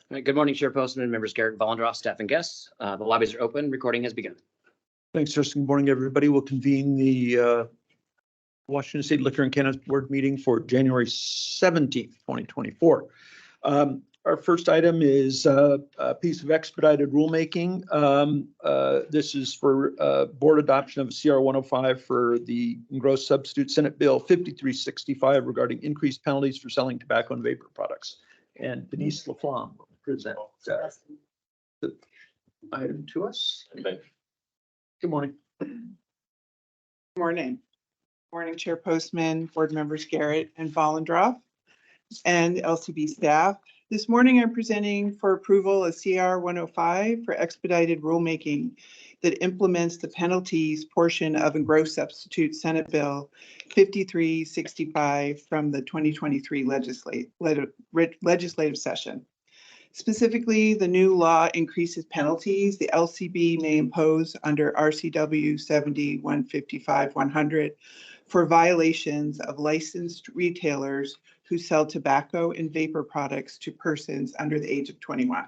All right, good morning, Chair Postman, members Garrett, Vollendroff, staff, and guests. The lobbies are open. Recording has begun. Thanks, Justin. Good morning, everybody. We'll convene the Washington State Liquor and Cannabis Board meeting for January 17th, 2024. Our first item is a piece of expedited rulemaking. This is for board adoption of CR 105 for the engrossed substitute Senate Bill 5365 regarding increased penalties for selling tobacco and vapor products. And Denise Laflamme will present the item to us. Good morning. Morning. Morning, Chair Postman, board members Garrett and Vollendroff, and LCB staff. This morning, I'm presenting for approval a CR 105 for expedited rulemaking that implements the penalties portion of engrossed substitute Senate Bill 5365 from the 2023 legislative session. Specifically, the new law increases penalties the LCB may impose under RCW 70-155-100 for violations of licensed retailers who sell tobacco and vapor products to persons under the age of 21.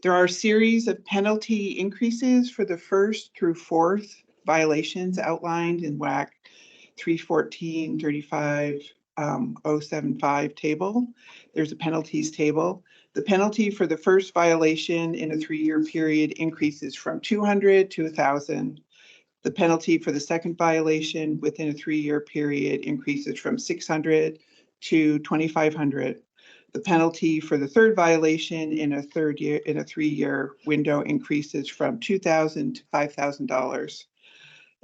There are a series of penalty increases for the first through fourth violations outlined in WAC 314-35-075 table. There's a penalties table. The penalty for the first violation in a 3-year period increases from $200 to $1,000. The penalty for the second violation within a 3-year period increases from $600 to $2,500. The penalty for the third violation in a 3-year window increases from $2,000 to $5,000.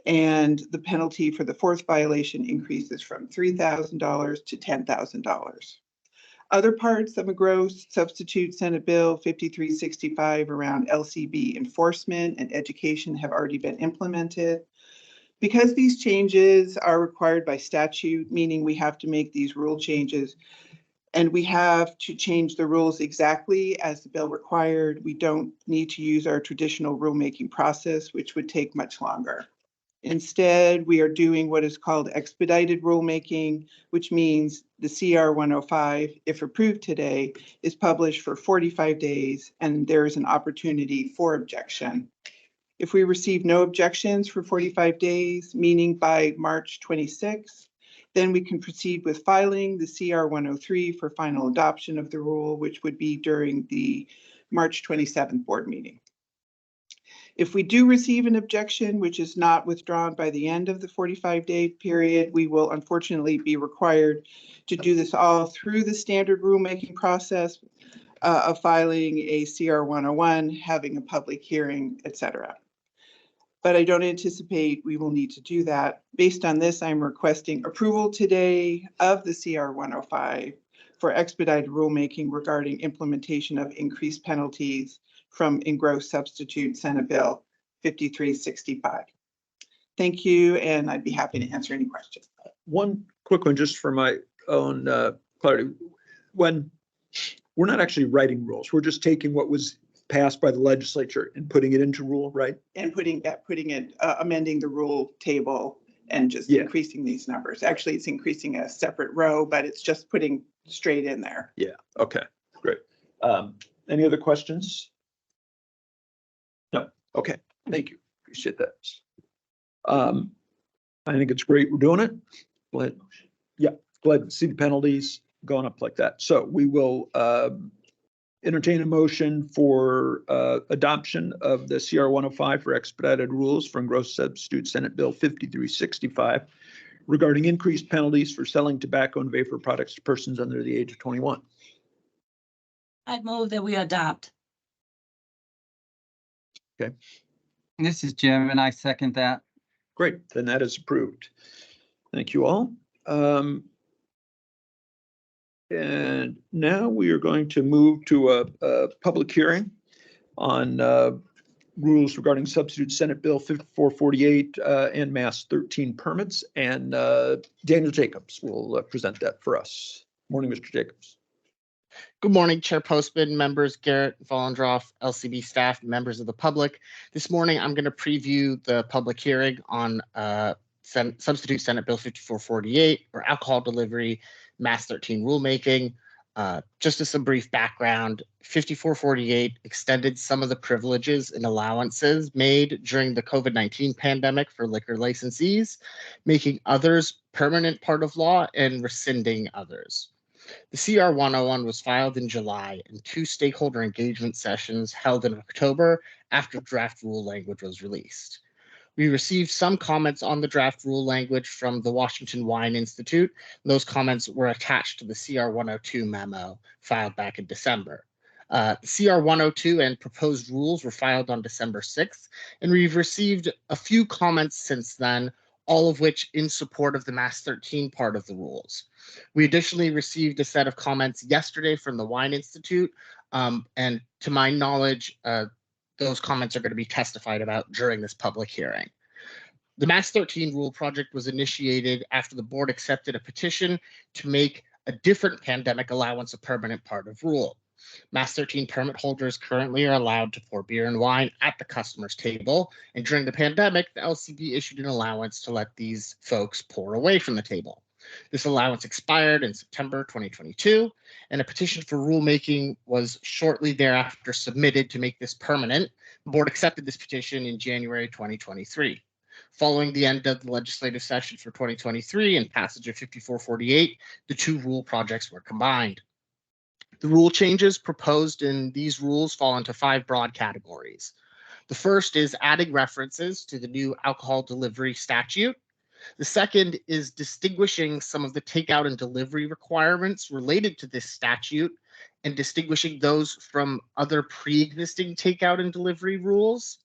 And the penalty for the fourth violation increases from $3,000 to $10,000. Other parts of a gross substitute Senate Bill 5365 around LCB enforcement and education have already been implemented. Because these changes are required by statute, meaning we have to make these rule changes, and we have to change the rules exactly as the bill required, we don't need to use our traditional rulemaking process, which would take much longer. Instead, we are doing what is called expedited rulemaking, which means the CR 105, if approved today, is published for 45 days, and there is an opportunity for objection. If we receive no objections for 45 days, meaning by March 26th, then we can proceed with filing the CR 103 for final adoption of the rule, which would be during the March 27th board meeting. If we do receive an objection, which is not withdrawn by the end of the 45-day period, we will unfortunately be required to do this all through the standard rulemaking process of filing a CR 101, having a public hearing, etc. But I don't anticipate we will need to do that. Based on this, I'm requesting approval today of the CR 105 for expedited rulemaking regarding implementation of increased penalties from engrossed substitute Senate Bill 5365. Thank you, and I'd be happy to answer any questions. One quick one, just for my own clarity. When we're not actually writing rules, we're just taking what was passed by the legislature and putting it into rule, right? And amending the rule table and just increasing these numbers. Actually, it's increasing a separate row, but it's just putting straight in there. Yeah, okay, great. Any other questions? No, okay, thank you, appreciate that. I think it's great we're doing it. Glad to see the penalties going up like that. So we will entertain a motion for adoption of the CR 105 for expedited rules for engrossed substitute Senate Bill 5365 regarding increased penalties for selling tobacco and vapor products to persons under the age of 21. I'd move that we adopt. Okay. This is Jim, and I second that. Great, then that is approved. Thank you all. And now we are going to move to a public hearing on rules regarding substitute Senate Bill 5448 and Mass 13 permits. And Daniel Jacobs will present that for us. Morning, Mr. Jacobs. Good morning, Chair Postman, members Garrett, Vollendroff, LCB staff, members of the public. This morning, I'm going to preview the public hearing on substitute Senate Bill 5448 or alcohol delivery, Mass 13 rulemaking. Just as some brief background, 5448 extended some of the privileges and allowances made during the COVID-19 pandemic for liquor licensees, making others permanent part of law and rescinding others. The CR 101 was filed in July and 2 stakeholder engagement sessions held in October after draft rule language was released. We received some comments on the draft rule language from the Washington Wine Institute. Those comments were attached to the CR 102 memo filed back in December. CR 102 and proposed rules were filed on December 6th, and we've received a few comments since then, all of which in support of the Mass 13 part of the rules. We additionally received a set of comments yesterday from the Wine Institute, and to my knowledge, those comments are going to be testified about during this public hearing. The Mass 13 rule project was initiated after the board accepted a petition to make a different pandemic allowance a permanent part of rule. Mass 13 permit holders currently are allowed to pour beer and wine at the customer's table, and during the pandemic, the LCB issued an allowance to let these folks pour away from the table. This allowance expired in September 2022, and a petition for rulemaking was shortly thereafter submitted to make this permanent. The board accepted this petition in January 2023. Following the end of the legislative session for 2023 and passage of 5448, the 2 rule projects were combined. The rule changes proposed in these rules fall into 5 broad categories. The first is adding references to the new alcohol delivery statute. The second is distinguishing some of the takeout and delivery requirements related to this statute and distinguishing those from other pre-existing takeout and delivery rules.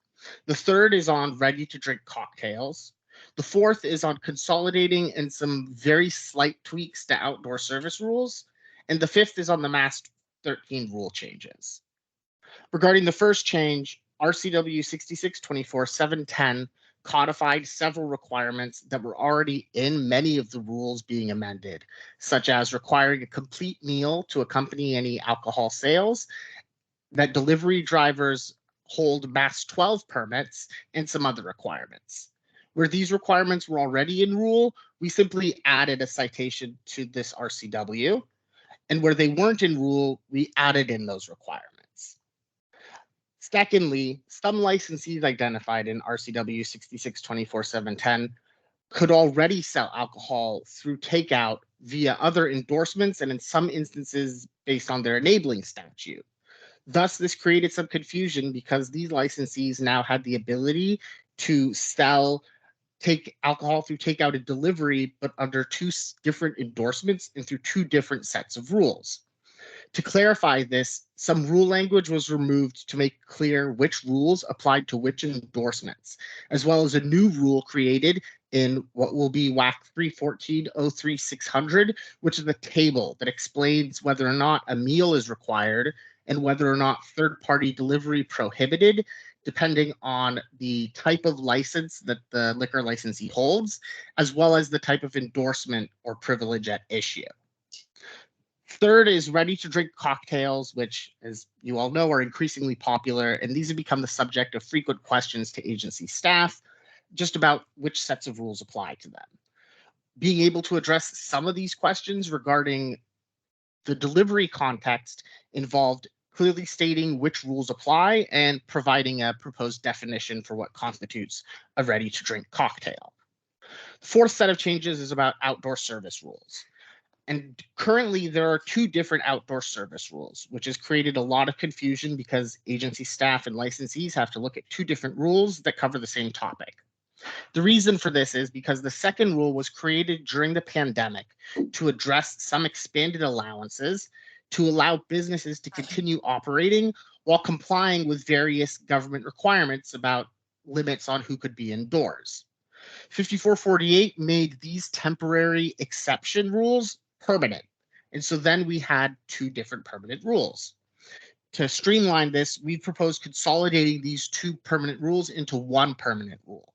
The third is on ready-to-drink cocktails. The fourth is on consolidating and some very slight tweaks to outdoor service rules. And the fifth is on the Mass 13 rule changes. Regarding the first change, RCW 6624-710 codified several requirements that were already in many of the rules being amended, such as requiring a complete meal to accompany any alcohol sales, that delivery drivers hold Mass 12 permits, and some other requirements. Where these requirements were already in rule, we simply added a citation to this RCW, and where they weren't in rule, we added in those requirements. Secondly, some licensees identified in RCW 6624-710 could already sell alcohol through takeout via other endorsements and in some instances based on their enabling statute. Thus, this created some confusion because these licensees now had the ability to take alcohol through takeout and delivery, but under 2 different endorsements and through 2 different sets of rules. To clarify this, some rule language was removed to make clear which rules applied to which endorsements, as well as a new rule created in what will be WAC 314-03-600, which is a table that explains whether or not a meal is required and whether or not third-party delivery prohibited, depending on the type of license that the liquor licensee holds, as well as the type of endorsement or privilege at issue. Third is ready-to-drink cocktails, which, as you all know, are increasingly popular, and these have become the subject of frequent questions to agency staff just about which sets of rules apply to them. Being able to address some of these questions regarding the delivery context involved clearly stating which rules apply and providing a proposed definition for what constitutes a ready-to-drink cocktail. The fourth set of changes is about outdoor service rules. And currently there are 2 different outdoor service rules, which has created a lot of confusion because agency staff and licensees have to look at 2 different rules that cover the same topic. The reason for this is because the second rule was created during the pandemic to address some expanded allowances to allow businesses to continue operating while complying with various government requirements about limits on who could be indoors. 5448 made these temporary exception rules permanent. And so then we had 2 different permanent rules. To streamline this, we proposed consolidating these 2 permanent rules into 1 permanent rule.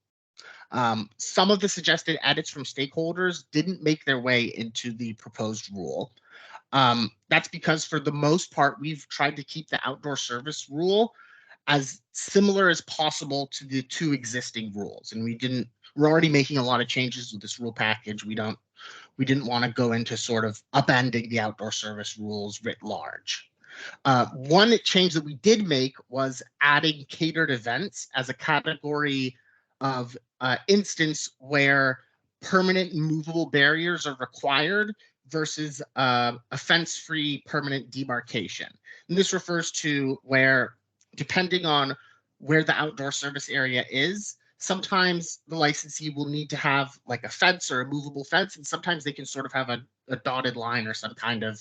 Some of the suggested edits from stakeholders didn't make their way into the proposed rule. That's because for the most part, we've tried to keep the outdoor service rule as similar as possible to the 2 existing rules. And we're already making a lot of changes with this rule package. We don't we didn't want to go into sort of upending the outdoor service rules writ large. One change that we did make was adding catered events as a category of instance where permanent and movable barriers are required versus a fence-free permanent demarcation. And this refers to where, depending on where the outdoor service area is, sometimes the licensee will need to have like a fence or a movable fence, and sometimes they can sort of have a dotted line or some kind of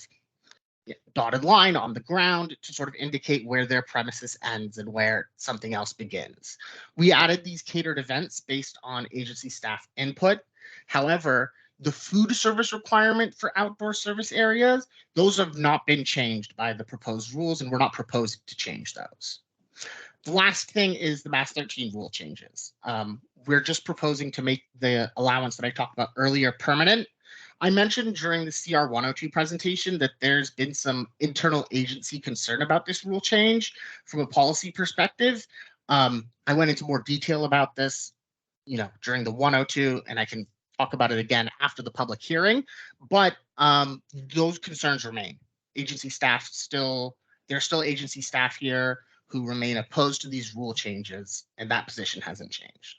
dotted line on the ground to sort of indicate where their premises ends and where something else begins. We added these catered events based on agency staff input. However, the food service requirement for outdoor service areas, those have not been changed by the proposed rules, and we're not proposing to change those. The last thing is the Mass 13 rule changes. We're just proposing to make the allowance that I talked about earlier permanent. I mentioned during the CR 102 presentation that there's been some internal agency concern about this rule change from a policy perspective. I went into more detail about this, during the 102, and I can talk about it again after the public hearing, but those concerns remain. Agency staff there's still agency staff here who remain opposed to these rule changes, and that position hasn't changed.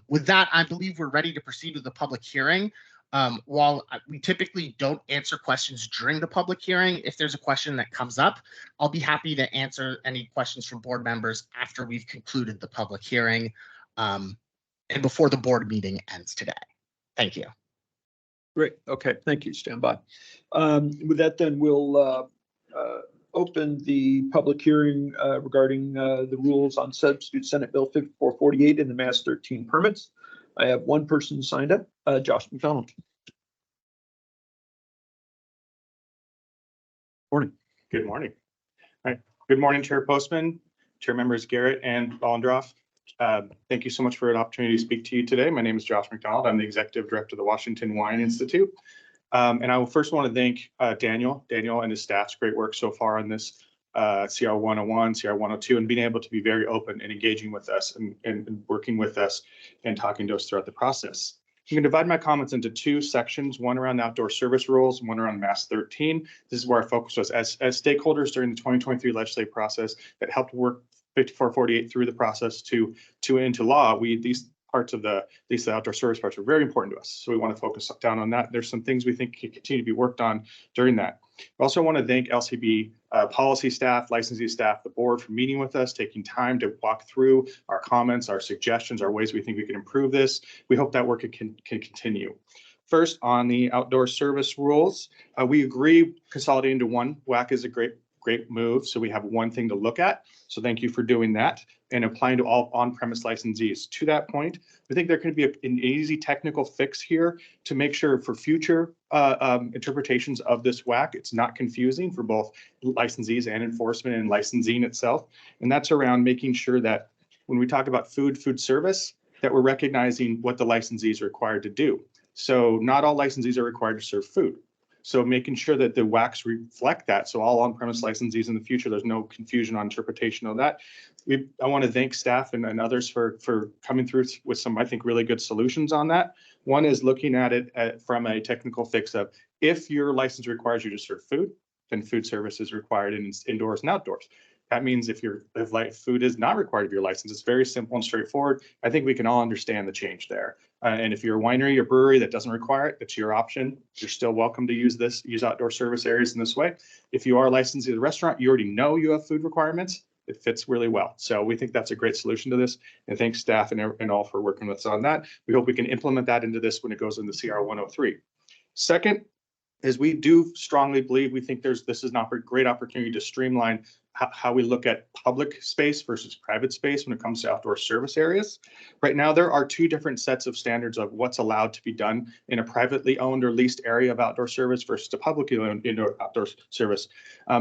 With that, I believe we're ready to proceed with the public hearing. While we typically don't answer questions during the public hearing, if there's a question that comes up, I'll be happy to answer any questions from board members after we've concluded the public hearing and before the board meeting ends today. Thank you. Great. Okay. Thank you. Stand by. With that, then we'll open the public hearing regarding the rules on substitute Senate Bill 5448 and the Mass 13 permits. I have one person signed up, Josh McDonald. Morning. Good morning. All right. Good morning, Chair Postman, Chair members Garrett and Bollendroff. Thank you so much for an opportunity to speak to you today. My name is Josh McDonald. I'm the Executive Director of the Washington Wine Institute. And I will first want to thank Daniel and his staff's great work so far on this CR 101, CR 102, and being able to be very open and engaging with us and working with us and talking to us throughout the process. You can divide my comments into two sections, one around outdoor service rules and one around Mass 13. This is where our focus was as stakeholders during the 2023 legislative process that helped work 5448 through the process to into law. These parts of the outdoor service parts are very important to us. So we want to focus down on that. There's some things we think can continue to be worked on during that. I also want to thank LCB policy staff, licensee staff, the board for meeting with us, taking time to walk through our comments, our suggestions, our ways we think we can improve this. We hope that work can continue. First, on the outdoor service rules, we agree consolidating into one WAC is a great move. So we have one thing to look at. So thank you for doing that and applying to all on-premise licensees. To that point, we think there can be an easy technical fix here to make sure for future interpretations of this WAC, it's not confusing for both licensees and enforcement and licensing itself. And that's around making sure that when we talk about food service, that we're recognizing what the licensee is required to do. So not all licensees are required to serve food. So making sure that the WACs reflect that. So all on-premise licensees in the future, there's no confusion on interpretation of that. I want to thank staff and others for coming through with some, I think, really good solutions on that. One is looking at it from a technical fix of if your license requires you to serve food, then food service is required in indoors and outdoors. That means if food is not required of your license, it's very simple and straightforward. I think we can all understand the change there. And if you're a winery or brewery that doesn't require it, it's your option. You're still welcome to use outdoor service areas in this way. If you are licensed at a restaurant, you already know you have food requirements. It fits really well. So we think that's a great solution to this. And thanks staff and all for working with us on that. We hope we can implement that into this when it goes into CR 103. Second, is we do strongly believe, we think this is a great opportunity to streamline how we look at public space versus private space when it comes to outdoor service areas. Right now, there are two different sets of standards of what's allowed to be done in a privately owned or leased area of outdoor service versus a publicly owned indoor outdoor service.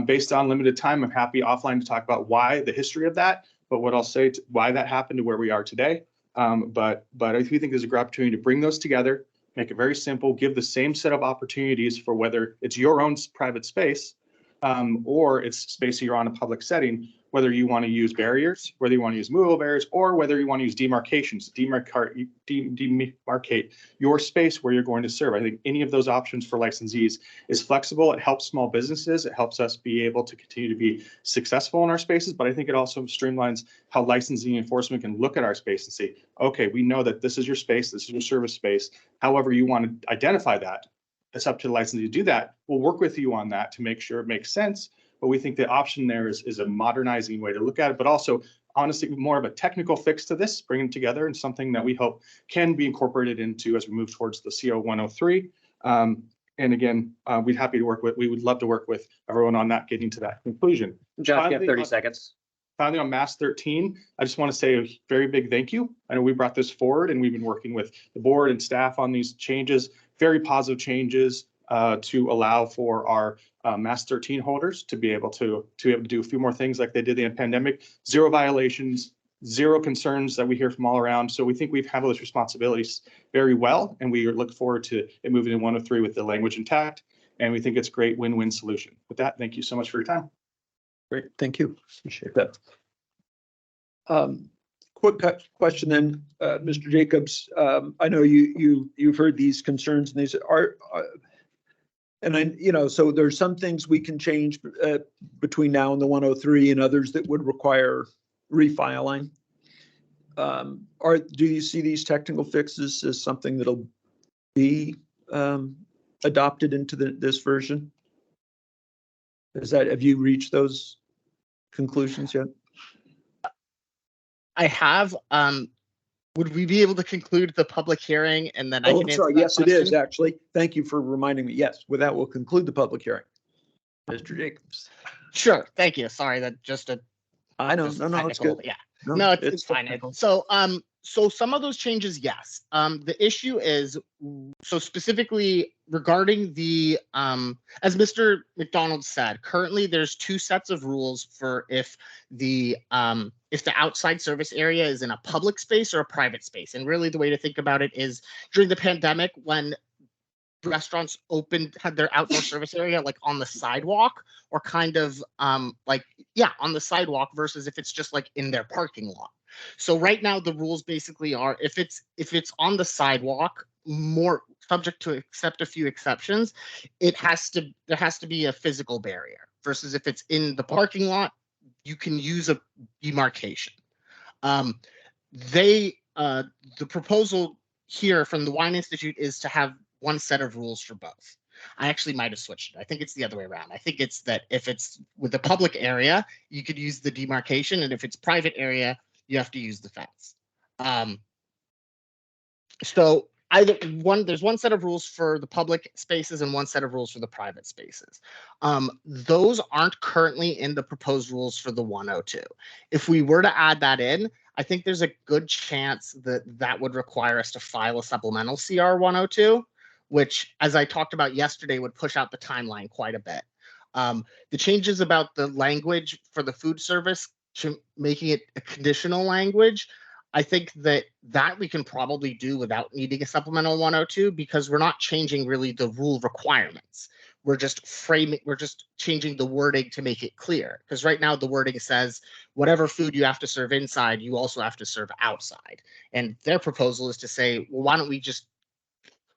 Based on limited time, I'm happy offline to talk about the history of that, but what I'll say why that happened to where we are today. But I do think there's a great opportunity to bring those together, make it very simple, give the same set of opportunities for whether it's your own private space or it's space you're on a public setting, whether you want to use barriers, whether you want to use movable barriers, or whether you want to use demarcations, demarcate your space where you're going to serve. I think any of those options for licensees is flexible. It helps small businesses. It helps us be able to continue to be successful in our spaces, but I think it also streamlines how licensing enforcement can look at our space and say, okay, we know that this is your space, this is your service space. However you want to identify that, it's up to the licensee to do that. We'll work with you on that to make sure it makes sense. But we think the option there is a modernizing way to look at it, but also honestly more of a technical fix to this, bringing together and something that we hope can be incorporated into as we move towards the CO 103. And again, we would love to work with everyone on that, getting to that conclusion. Josh, you have Finally, 30 seconds. Finally, on Mass 13, I just want to say a very big thank you. I know we brought this forward and we've been working with the board and staff on these changes, very positive changes to allow for our Mass 13 holders to be able to do a few more things like they did in the pandemic. Zero violations, zero concerns that we hear from all around. So we think we've handled those responsibilities very well, and we look forward to it moving in 103 with the language intact. And we think it's a great win-win solution. With that, thank you so much for your time. Great, thank you. Appreciate that. Quick question then, Mr. Jacobs. I know you've heard these concerns, and these are, and I, so there's some things we can change between now and the 103, and others that would require refiling. Do you see these technical fixes as something that'll be adopted into this version? Have you reached those conclusions yet? I have. Would we be able to conclude the public hearing and then I can answer that Yes, it is question? actually. Thank you for reminding me. Yes, with that, we'll conclude the public hearing. Mr. Jacobs. Sure. Thank you. Sorry, that just a. I know. just No, it's technical- good. Yeah. No, No, it's fine. technical. So some of those changes, yes. The issue is, so specifically regarding the, as Mr. McDonald said, currently there's two sets of rules for if the outside service area is in a public space or a private space. And really the way to think about it is during the pandemic, when restaurants had their outdoor service area like on the sidewalk or kind of on the sidewalk versus if it's just like in their parking lot. So right now the rules basically are if it's on the sidewalk, more subject to accept a few exceptions, there has to be a physical barrier versus if it's in the parking lot, you can use a demarcation. The proposal here from the Wine Institute is to have one set of rules for both. I actually might have switched it. I think it's the other way around. I think it's that if it's with a public area, you could use the demarcation, and if it's private area, you have to use the fence. So there's one set of rules for the public spaces and one set of rules for the private spaces. Those aren't currently in the proposed rules for the 102. If we were to add that in, I think there's a good chance that would require us to file a supplemental CR 102, which, as I talked about yesterday, would push out the timeline quite a bit. The changes about the language for the food service, making it a conditional language, I think that we can probably do without needing a supplemental 102 because we're not changing really the rule requirements. We're just changing the wording to make it clear. Because right now the wording says whatever food you have to serve inside, you also have to serve outside. And their proposal is to say, well, why don't we just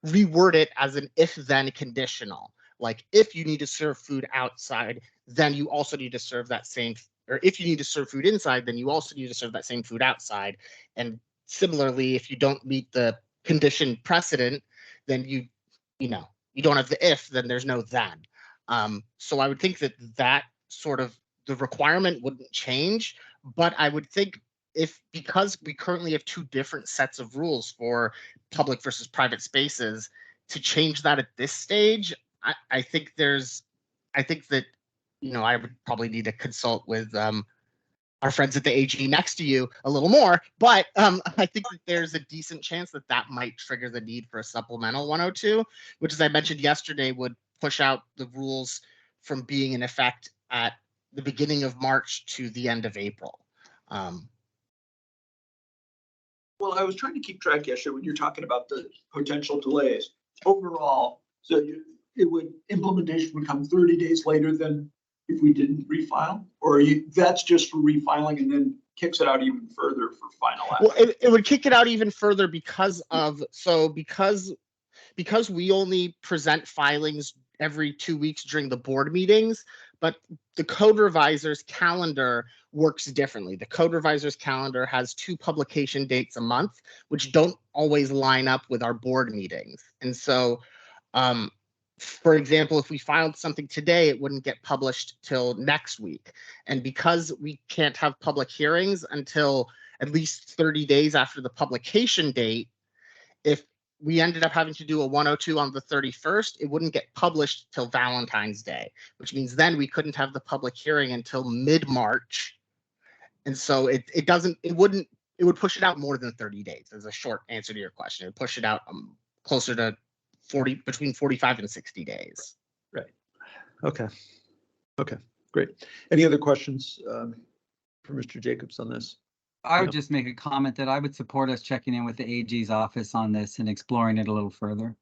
reword it as an if-then conditional? Like if you need to serve food outside, then you also need to serve that same, or if you need to serve food inside, then you also need to serve that same food outside. And similarly, if you don't meet the condition precedent, then you don't have the if, then there's no then. So I would think that sort of the requirement wouldn't change, but I would think because we currently have two different sets of rules for public versus private spaces, to change that at this stage, I think that I would probably need to consult with our friends at the AG next to you a little more, but I think that there's a decent chance that might trigger the need for a supplemental 102, which, as I mentioned yesterday, would push out the rules from being in effect at the beginning of March to the end of April. Well, I was trying to keep track yesterday when you're talking about the potential delays overall. So implementation would come 30 days later than if we didn't refile? Or that's just for refiling and then kicks it out even further for final Well, action? it would kick it out even further because we only present filings every 2 weeks during the board meetings, but the code reviser's calendar works differently. The code reviser's calendar has 2 publication dates a month, which don't always line up with our board meetings. And so, for example, if we filed something today, it wouldn't get published till next week. And because we can't have public hearings until at least 30 days after the publication date, if we ended up having to do a 102 on the 31st, it wouldn't get published till Valentine's Day, which means then we couldn't have the public hearing until mid-March. And so it would push it out more than 30 days as a short answer to your question. It would push it out closer to between 45 and 60 days. Right. Okay. Okay, great. Any other questions for Mr. Jacobs on this? I would just make a comment that I would support us checking in with the AG's office on this and exploring it a little further.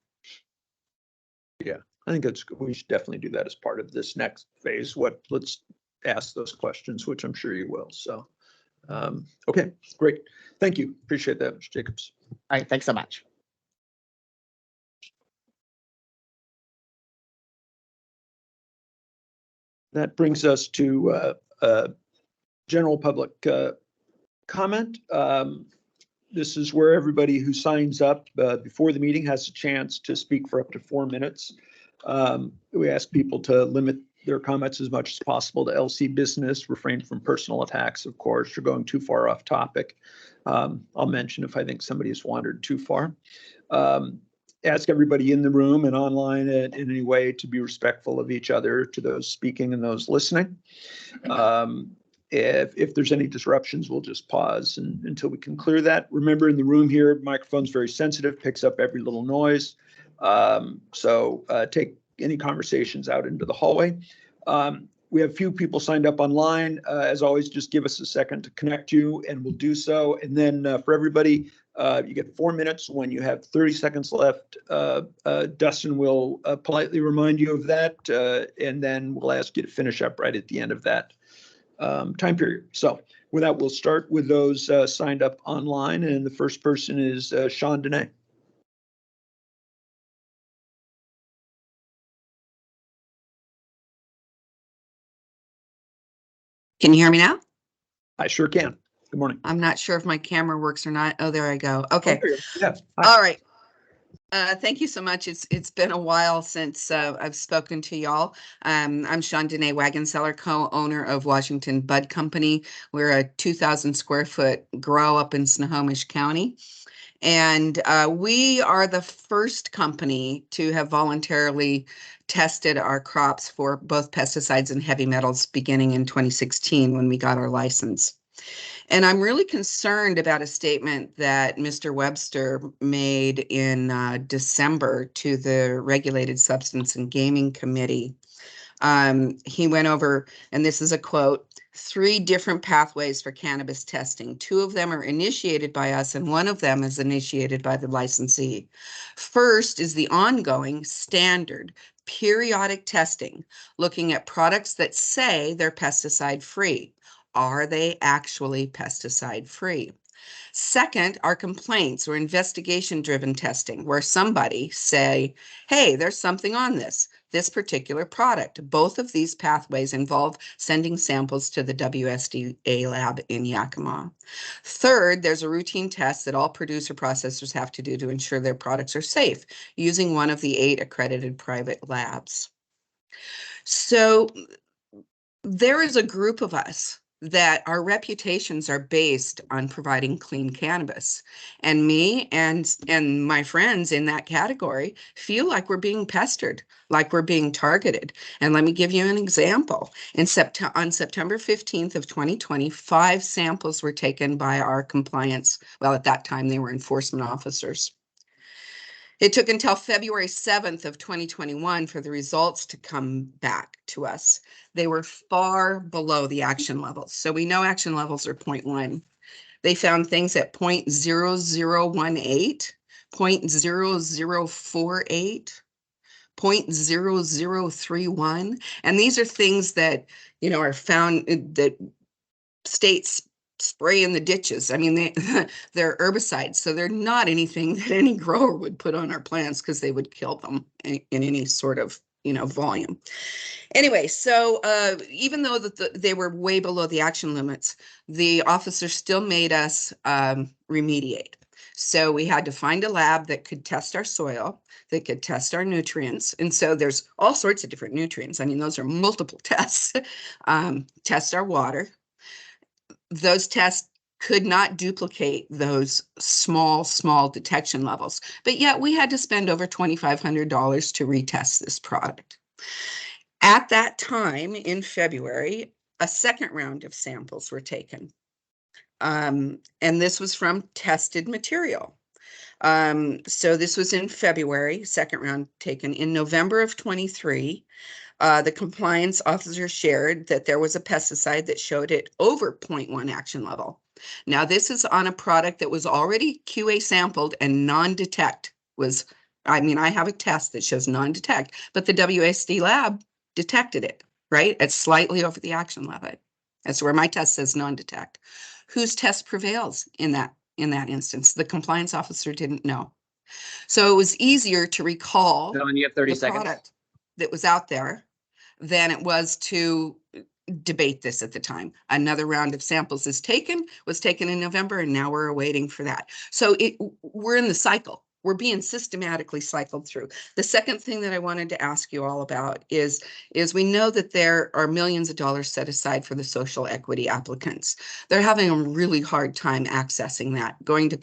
Yeah, I think we should definitely do that as part of this next phase. Let's ask those questions, which I'm sure you will. So, okay, great. Thank you. Appreciate that, Mr. Jacobs. All right, thanks so much. That brings us to general public comment. This is where everybody who signs up before the meeting has a chance to speak for up to 4 minutes. We ask people to limit their comments as much as possible to LC business, refrain from personal attacks, of course, or going too far off topic. I'll mention if I think somebody has wandered too far. Ask everybody in the room and online in any way to be respectful of each other, to those speaking and those listening. If there's any disruptions, we'll just pause until we can clear that. Remember, in the room here, microphone's very sensitive, picks up every little noise. So take any conversations out into the hallway. We have few people signed up online. As always, just give us a second to connect you and we'll do so. And then for everybody, you get 4 minutes. When you have 30 seconds left, Dustin will politely remind you of that. And then we'll ask you to finish up right at the end of that time period. So with that, we'll start with those signed up online. And the first person is Sean Dene. Can you hear me now? I sure can. Good morning. I'm not sure if my camera works or not. Oh, there I go. Okay. Yeah. All right. Thank you so much. It's been a while since I've spoken to y'all. I'm Sean Dene, wagon seller, co-owner of Washington Bud Company. We're a 2,000 square foot grow up in Snohomish County. And we are the first company to have voluntarily tested our crops for both pesticides and heavy metals beginning in 2016 when we got our license. And I'm really concerned about a statement that Mr. Webster made in December to the Regulated Substance and Gaming Committee. He went over, and this is a quote, 3 different pathways for cannabis testing. 2 of them are initiated by us, and 1 of them is initiated by the licensee. First is the ongoing standard periodic testing, looking at products that say they're pesticide free. Are they actually pesticide free? Second are complaints or investigation-driven testing, where somebody say, hey, there's something on this particular product. Both of these pathways involve sending samples to the WSDA lab in Yakima. Third, there's a routine test that all producer processors have to do to ensure their products are safe, using one of the 8 accredited private labs. So there is a group of us that our reputations are based on providing clean cannabis. And me and my friends in that category feel like we're being pestered, like we're being targeted. And let me give you an example. On September 15th of 2020, 5 samples were taken by our compliance. Well, at that time, they were enforcement officers. It took until February 7th of 2021 for the results to come back to us. They were far below the action levels. So we know action levels are 0.1. They found things at 0.0018, 0.0048, 0.0031. And these are things that, are found that states spray in the ditches. I mean, they're herbicides, so they're not anything that any grower would put on our plants because they would kill them in any sort of, volume. Anyway, so even though they were way below the action limits, the officer still made us remediate. So we had to find a lab that could test our soil, that could test our nutrients. And so there's all sorts of different nutrients. I mean, those are multiple tests. Test our water. Those tests could not duplicate those small detection levels. But yet we had to spend over $2,500 to retest this product. At that time in February, a second round of samples were taken. And this was from tested material. So this was in February, second round taken. In November of 23, the compliance officer shared that there was a pesticide that showed it over 0.1 action level. Now, this is on a product that was already QA sampled and non-detect I have a test that shows non-detect, but the WSD lab detected it, right? It's slightly over the action level. That's where my test says non-detect. Whose test prevails in that instance? The compliance officer didn't know. So it was easier to recall John, you have 30 the seconds. product that was out there than it was to debate this at the time. Another round of samples was taken in November, and now we're waiting for that. So we're in the cycle. We're being systematically cycled through. The second thing that I wanted to ask you all about is we know that there are millions of dollars set aside for the social equity applicants. They're having a really hard time accessing that, going to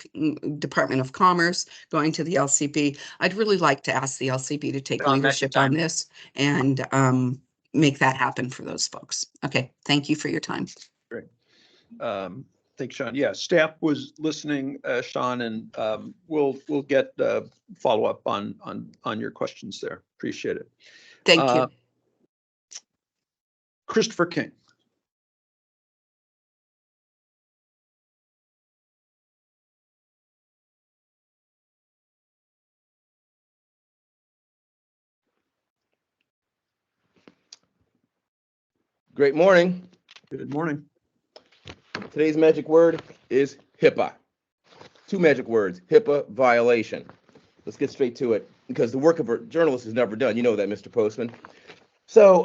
Department of Commerce, going to the LCB. I'd really like to ask the LCB to take John, that's your leadership on time. this and make that happen for those folks. Okay, thank you for your time. Great. Thanks, Sean. Yeah, staff was listening, Sean, and we'll get follow up on your questions there. Appreciate it. Thank you. Christopher King. Great morning. Good morning. Today's magic word is HIPAA. Two magic words, HIPAA violation. Let's get straight to it because the work of a journalist is never done. You know that, Mr. Postman. So,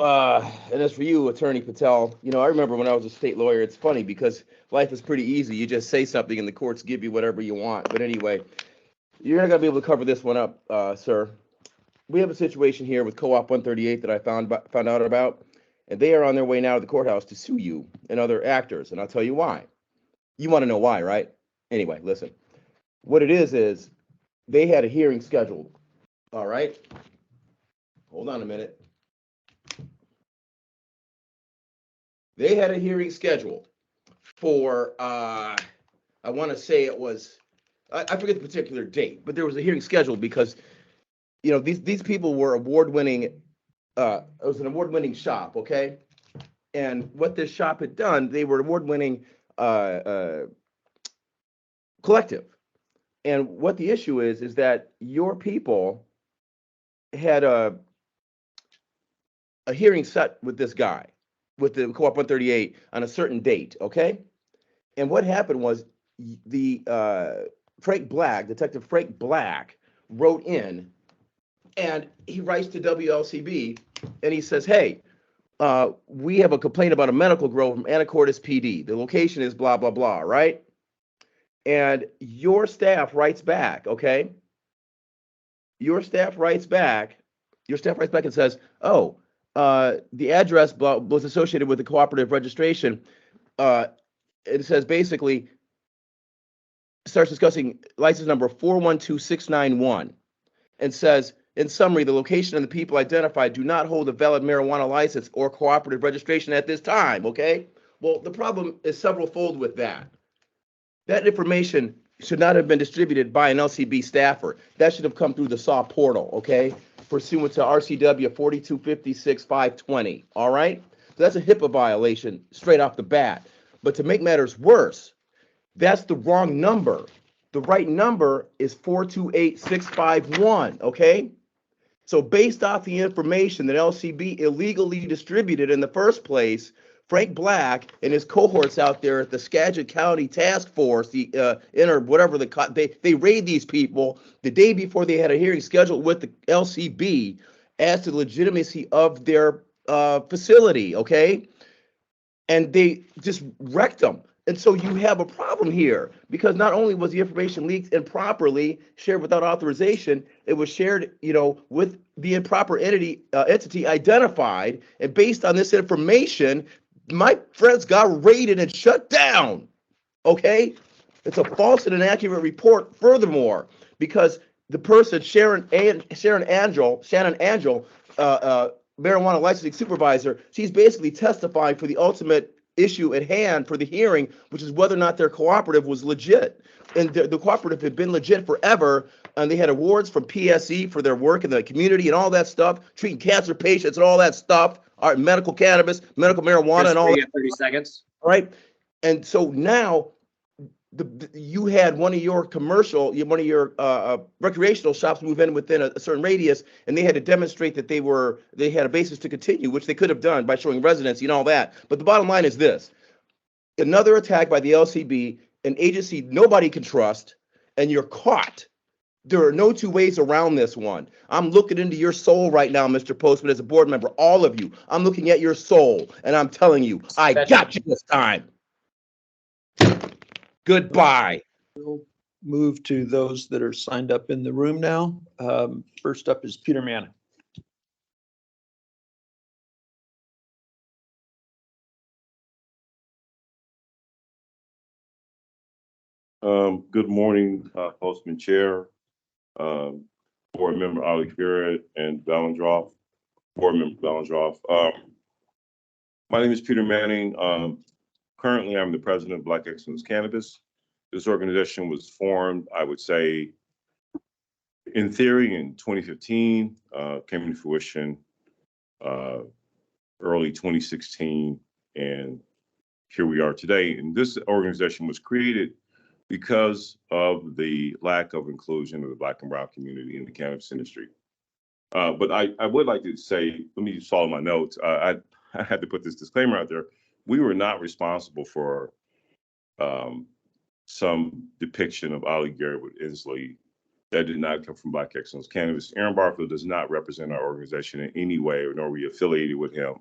and as for you, Attorney Patel, I remember when I was a state lawyer, it's funny because life is pretty easy. You just say something and the courts give you whatever you want. But anyway, you're not going to be able to cover this one up, sir. We have a situation here with Co-op 138 that I found out about. And they are on their way now to the courthouse to sue you and other actors. And I'll tell you why. You want to know why, right? Anyway, listen. What it is they had a hearing scheduled. All right. Hold on a minute. They had a hearing scheduled for, I want to say it was, I forget the particular date, but there was a hearing scheduled because, these people were award-winning. It was an award-winning shop, okay? And what this shop had done, they were award-winning collective. And what the issue is that your people had a hearing set with this guy, with the Co-op 138 on a certain date, okay? And what happened was the Detective Frank Black wrote in, and he writes to WLCB, and he says, hey, we have a complaint about a medical grow from Anacortes PD. The location is blah, blah, blah, right? And your staff writes back, okay? Your staff writes back and says, oh, the address was associated with the cooperative registration. It says basically, starts discussing license number 412691 and says, in summary, the location and the people identified do not hold a valid marijuana license or cooperative registration at this time, okay? Well, the problem is several-fold with that. That information should not have been distributed by an LCB staffer. That should have come through the SAW portal, okay? Pursuant to RCW 4256-520, all right? So that's a HIPAA violation straight off the bat. But to make matters worse, that's the wrong number. The right number is 428651, okay? So based off the information that LCB illegally distributed in the first place, Frank Black and his cohorts out there at the Skagit County Task Force, the whatever they raid these people the day before they had a hearing scheduled with the LCB as to the legitimacy of their facility, okay? And they just wrecked them. And so you have a problem here because not only was the information leaked improperly, shared without authorization, it was shared, with the improper entity identified. And based on this information, my friends got raided and shut down. Okay, it's a false and inaccurate report. Furthermore, because the person Shannon Angel, marijuana licensing supervisor, she's basically testifying for the ultimate issue at hand for the hearing, which is whether or not their cooperative was legit. And the cooperative had been legit forever, and they had awards from PSE for their work in the community and all that stuff, treating cancer patients and all that stuff, medical cannabis, medical marijuana, and all that. 30 seconds. All right. And so now you had one of your recreational shops move in within a certain radius, and they had to demonstrate that they had a basis to continue, which they could have done by showing residency and all that. But the bottom line is this: another attack by the LCB, an agency nobody can trust, and you're caught. There are no two ways around this one. I'm looking into your soul right now, Mr. Postman, as a board member, all of you. I'm looking at your soul, and I'm telling you, I got you this time. Goodbye. We'll move to those that are signed up in the room now. First up is Peter Manning. Good morning, Postman Chair, Board Member Ali Garrett, and Valendroff, Board Member Valendroff. My name is Peter Manning. Currently, I'm the president of Black Excellence Cannabis. This organization was formed, I would say, in theory, in 2015, came into fruition early 2016, and here we are today. And this organization was created because of the lack of inclusion of the Black and Brown community in the cannabis industry. But I would like to say, let me just follow my notes. I had to put this disclaimer out there. We were not responsible for some depiction of Ali Garrett with Inslee that did not come from Black Excellence Cannabis. Aaron Barfield does not represent our organization in any way, nor are we affiliated with him.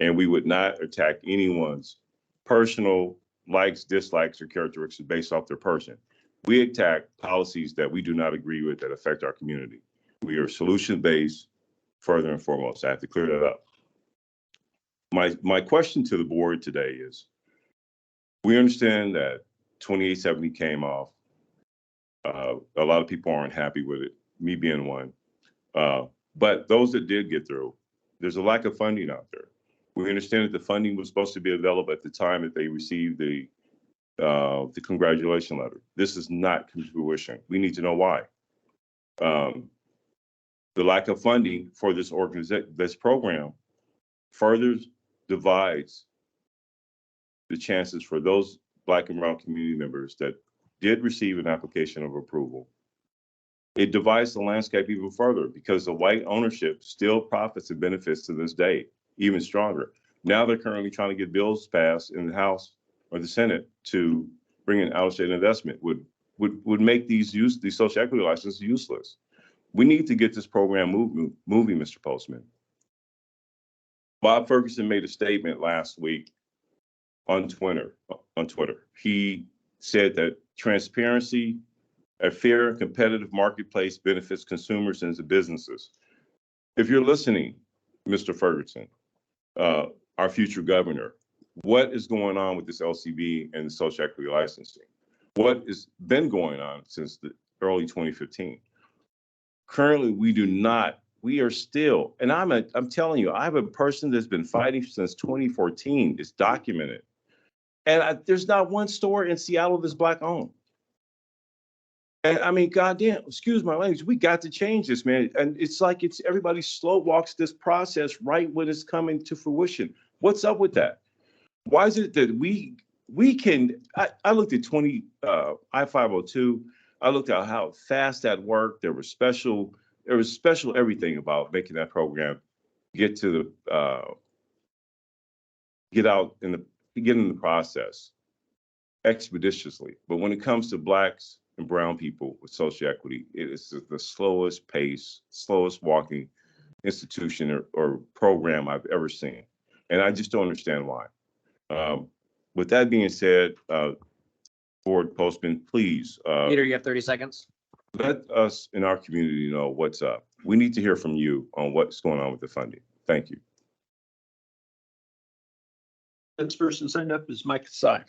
And we would not attack anyone's personal likes, dislikes, or characteristics based off their person. We attack policies that we do not agree with that affect our community. We are solution-based, further and foremost. I have to clear that up. My question to the board today is, we understand that 2870 came off. A lot of people aren't happy with it, me being one. But those that did get through, there's a lack of funding out there. We understand that the funding was supposed to be available at the time that they received the congratulation letter. This is not come to fruition. We need to know why. The lack of funding for this program further divides the chances for those Black and Brown community members that did receive an application of approval. It divides the landscape even further because the white ownership still profits and benefits to this day, even stronger. Now they're currently trying to get bills passed in the House or the Senate to bring in out-of-state investment, would make these social equity licenses useless. We need to get this program moving, Mr. Postman. Bob Ferguson made a statement last week on Twitter. He said that transparency, a fair and competitive marketplace benefits consumers and businesses. If you're listening, Mr. Ferguson, our future governor, what is going on with this LCB and the social equity licensing? What has been going on since the early 2015? Currently, we are still, and I'm telling you, I'm a person that's been fighting since 2014. It's documented. And there's not one store in Seattle that's Black owned. And I mean, goddamn, excuse my language, we got to change this, man. And it's like everybody slow walks this process right when it's coming to fruition. What's up with that? Why is it that we can, I looked at I-502, I looked at how fast that worked. There were special there was special everything about making that program get to the, get in the process expeditiously. But when it comes to Blacks and brown people with social equity, it is the slowest pace, slowest walking institution or program I've ever seen. And I just don't understand why. With that being said, Board Postman, please, Peter, you have 30 seconds. let us in our community know what's up. We need to hear from you on what's going on with the funding. Thank you. Next person signed up is Mike Sy.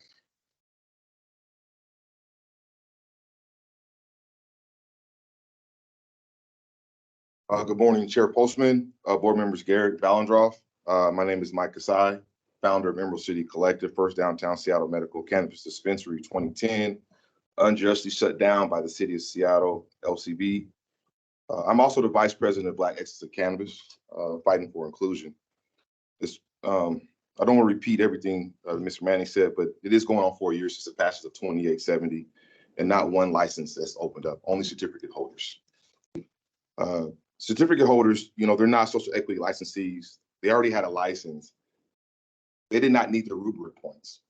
Good morning, Chair Postman, board members Garrett Ballandroff. My name is Mike Kasai, founder of Emerald City Collective, first downtown Seattle medical cannabis dispensary, 2010, unjustly shut down by the city of Seattle, LCB. I'm also the vice president of Black Excellence of Cannabis, fighting for inclusion. I don't want to repeat everything Mr. Manning said, but it is going on 4 years since the passage of 2870, and not one license that's opened up, only certificate holders. Certificate holders, they're not social equity licensees. They already had a license. They did not need the rubric points.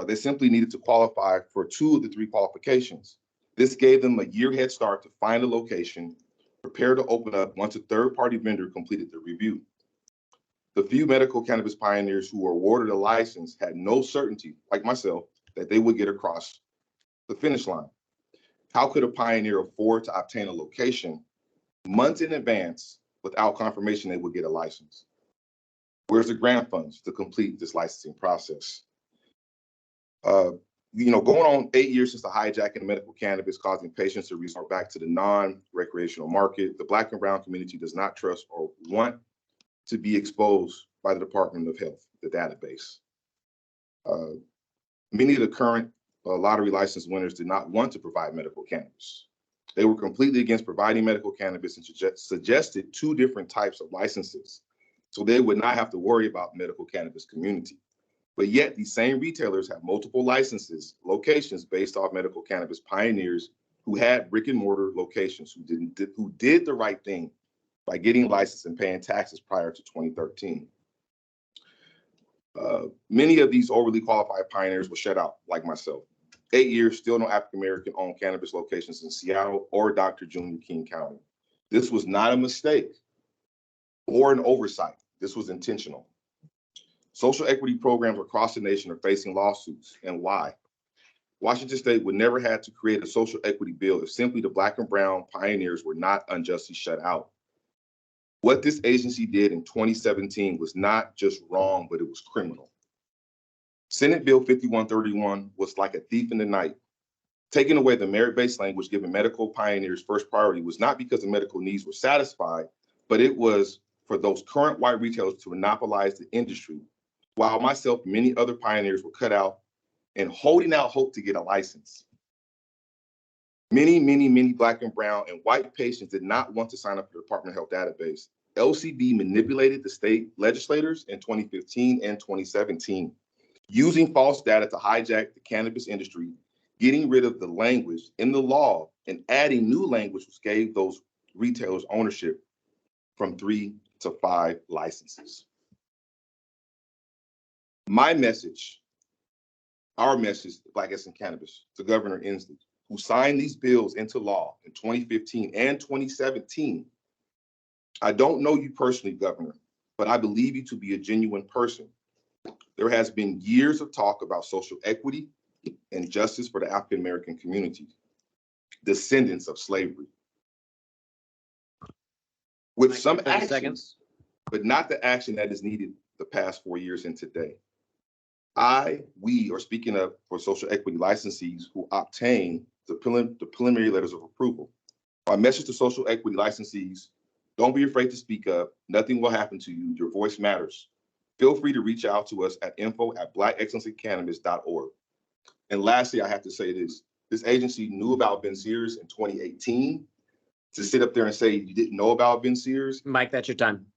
They simply needed to qualify for 2 of the 3 qualifications. This gave them a year head start to find a location, prepare to open up once a third-party vendor completed the review. The few medical cannabis pioneers who were awarded a license had no certainty, like myself, that they would get across the finish line. How could a pioneer afford to obtain a location months in advance without confirmation they would get a license? Where's the grant funds to complete this licensing process? Going on 8 years since the hijacking of medical cannabis, causing patients to resort back to the non-recreational market, the Black and brown community does not trust or want to be exposed by the Department of Health, the database. Many of the current lottery license winners did not want to provide medical cannabis. They were completely against providing medical cannabis and suggested 2 different types of licenses, so they would not have to worry about medical cannabis community. But yet these same retailers have multiple locations based off medical cannabis pioneers who had brick and mortar locations, who did the right thing by getting licensed and paying taxes prior to 2013. Many of these overly qualified pioneers were shut out, like myself. 8 years, still no African-American owned cannabis locations in Seattle or Dr. Junior King County. This was not a mistake or an oversight. This was intentional. Social equity programs across the nation are facing lawsuits, and why? Washington State would never have to create a social equity bill if simply the Black and brown pioneers were not unjustly shut out. What this agency did in 2017 was not just wrong, but it was criminal. Senate Bill 5131 was like a thief in the night. Taking away the merit-based language giving medical pioneers first priority was not because the medical needs were satisfied, but it was for those current white retailers to monopolize the industry, while myself and many other pioneers were cut out and holding out hope to get a license. Many Black and brown and white patients did not want to sign up for the Department of Health database. LCB manipulated the state legislators in 2015 and 2017, using false data to hijack the cannabis industry, getting rid of the language in the law and adding new language which gave those retailers ownership from 3 to 5 licenses. My message, our message, Black Excellence in Cannabis, to Governor Inslee, who signed these bills into law in 2015 and 2017. I don't know you personally, Governor, but I believe you to be a genuine person. There has been years of talk about social equity and justice for the African-American community, descendants of slavery. With some action, but not the action that is needed the past 4 years and today. We are speaking up for social equity licensees who obtain the preliminary letters of approval. My message to social equity licensees: don't be afraid to speak up. Nothing will happen to you. Your voice matters. Feel free to reach out to us at info@blackexcellencecannabis.org. And lastly, I have to say this agency knew about Ben Sears in 2018. To sit up there and say you didn't know about Ben Sears, Mike, that's your time.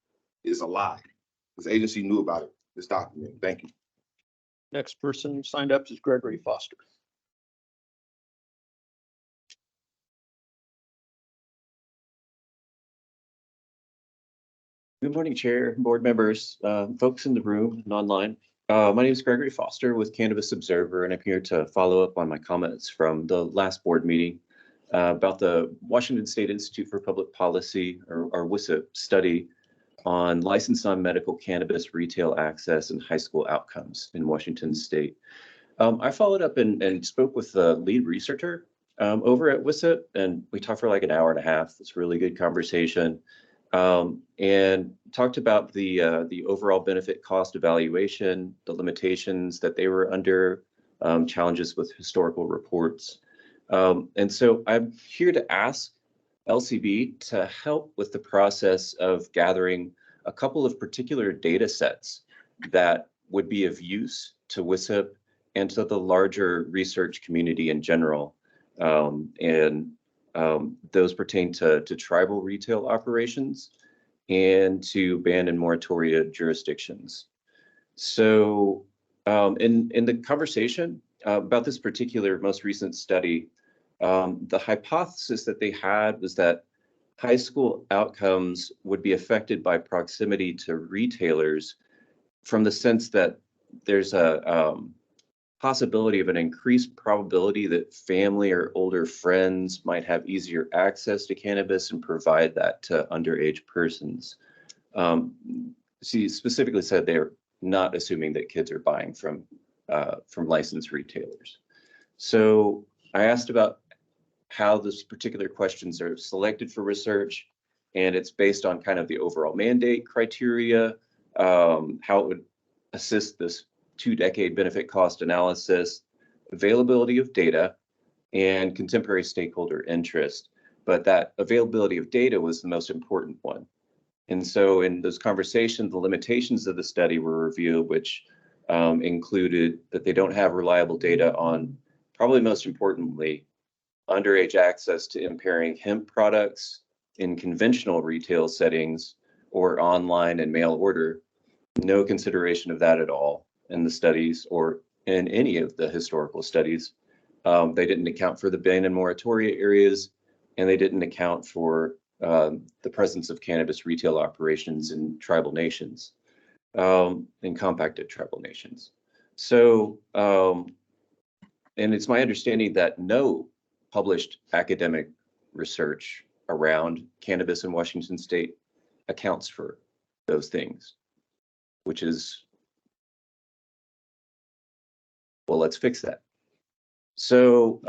Is a lie. This agency knew about it. It's documented. Thank you. Next person signed up is Gregory Foster. Good morning, Chair, board members, folks in the room and online. My name is Gregory Foster with Cannabis Observer, and I'm here to follow up on my comments from the last board meeting about the Washington State Institute for Public Policy, or WISIP, study on licensed non-medical cannabis retail access and high school outcomes in Washington State. I followed up and spoke with the lead researcher over at WISIP, and we talked for like an hour and a half. It's a really good conversation. And talked about the overall benefit cost evaluation, the limitations that they were under, challenges with historical reports. And so I'm here to ask LCB to help with the process of gathering a couple of particular data sets that would be of use to WISIP and to the larger research community in general. Those pertain to tribal retail operations and to ban and moratoria jurisdictions. So in the conversation about this particular most recent study, the hypothesis that they had was that high school outcomes would be affected by proximity to retailers, from the sense that there's a possibility of an increased probability that family or older friends might have easier access to cannabis and provide that to underage persons. She specifically said they're not assuming that kids are buying from licensed retailers. So I asked about how this particular questions are selected for research, and it's based on kind of the overall mandate criteria, how it would assist this 2-decade benefit cost analysis, availability of data, and contemporary stakeholder interest. But that availability of data was the most important one. And so in those conversations, the limitations of the study were reviewed, which included that they don't have reliable data on, probably most importantly, underage access to impairing hemp products in conventional retail settings or online and mail order. No consideration of that at all in the studies or in any of the historical studies. They didn't account for the ban and moratoria areas, and they didn't account for the presence of cannabis retail operations in tribal nations, in compacted tribal nations. So, and it's my understanding that no published academic research around cannabis in Washington State accounts for those things, which is, well, let's fix that. So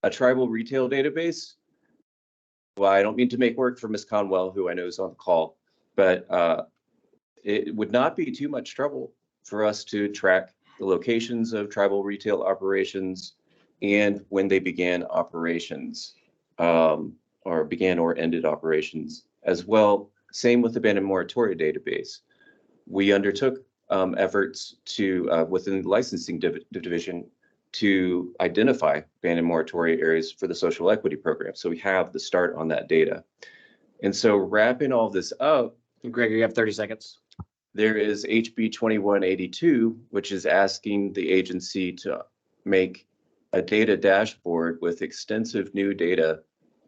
a tribal retail database, well, I don't mean to make work for Ms. Conwell, who I know is on the call, but it would not be too much trouble for us to track the locations of tribal retail operations and when they began operations, or began or ended operations as well. Same with the ban and moratoria database. We undertook efforts to, within the licensing division, to identify ban and moratoria areas for the social equity program. So we have the start on that data. And so wrapping all this up, Gregory, you have 30 seconds. there is HB 2182, which is asking the agency to make a data dashboard with extensive new data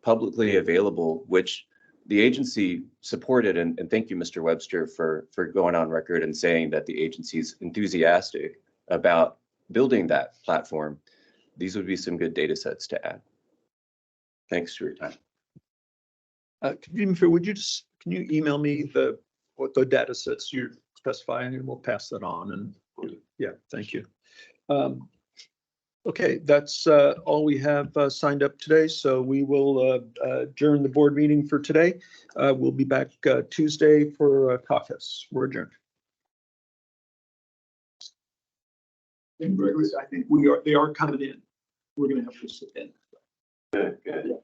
publicly available, which the agency supported. And thank you, Mr. Webster, for going on record and saying that the agency is enthusiastic about building that platform. These would be some good data sets to add. Thanks for your time. Would you just, can you email me what the data sets you're specifying, and we'll pass that on? And yeah, thank you. Okay, that's all we have signed up today. So we will adjourn the board meeting for today. We'll be back Tuesday for caucus. We're adjourned. And Gregory, I think they are coming in. We're going to have to sit in. Good, good. Yeah.